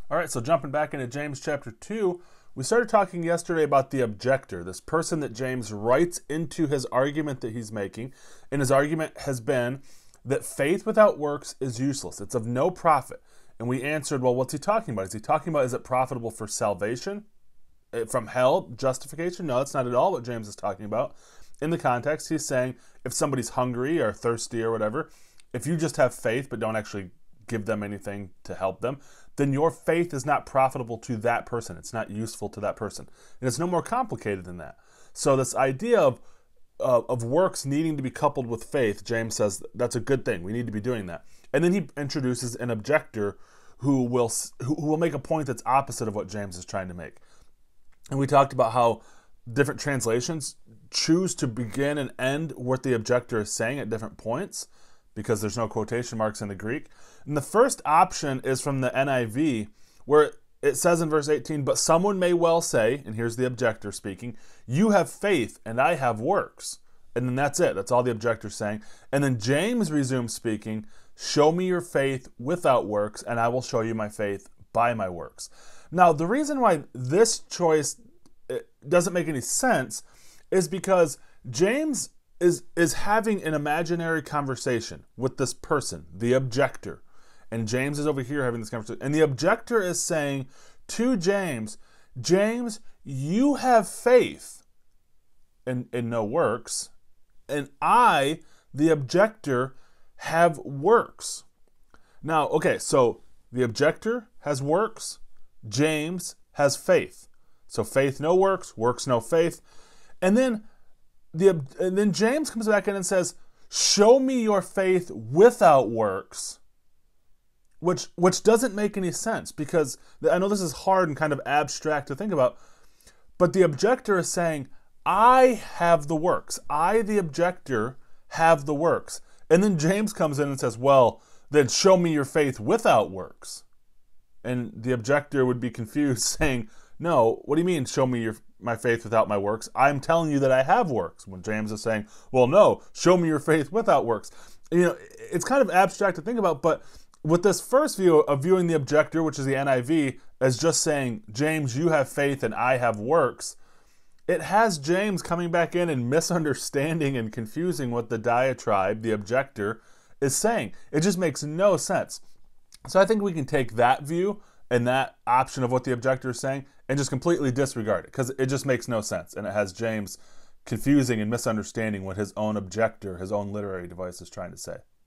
All right, so jumping back into James chapter 2, we started talking yesterday about the objector, this person that James writes into his argument that he's making. And his argument has been that faith without works is useless. It's of no profit. And we answered, well, what's he talking about? Is he talking about, is it profitable for salvation? From hell, justification? No, that's not at all what James is talking about. In the context, he's saying if somebody's hungry or thirsty or whatever, if you just have faith but don't actually give them anything to help them, then your faith is not profitable to that person. It's not useful to that person. And it's no more complicated than that. So this idea of works needing to be coupled with faith, James says that's a good thing. We need to be doing that. And then he introduces an objector who will make a point that's opposite of what James is trying to make. And we talked about how different translations choose to begin and end what the objector is saying at different points because there's no quotation marks in the Greek. And the first option is from the NIV, where it says in verse 18, but someone may well say, and here's the objector speaking, you have faith and I have works. And then that's it. That's all the objector's saying. And then James resumes speaking, show me your faith without works, and I will show you my faith by my works. Now, the reason why this choice doesn't make any sense is because James is having an imaginary conversation with this person, the objector. And James is over here having this conversation. And the objector is saying to James, James, you have faith and no works, and I, the objector, have works. Now, okay, so the objector has works, James has faith. So faith, no works, works, no faith. And then James comes back in and says, show me your faith without works, which doesn't make any sense, because I know this is hard and kind of abstract to think about, but the objector is saying, I have the works. I, the objector, have the works. And then James comes in and says, well, then show me your faith without works. And the objector would be confused, saying, no, what do you mean, show me my faith without my works? I'm telling you that I have works. When James is saying, well, no, show me your faith without works. You know, it's kind of abstract to think about, but with this first view of viewing the objector, which is the NIV, as just saying, James, you have faith and I have works, it has James coming back in and misunderstanding and confusing what the diatribe, the objector, is saying. It just makes no sense. So I think we can take that view and that option of what the objector is saying and just completely disregard it, because it just makes no sense. And it has James confusing and misunderstanding what his own objector, his own literary device, is trying to say.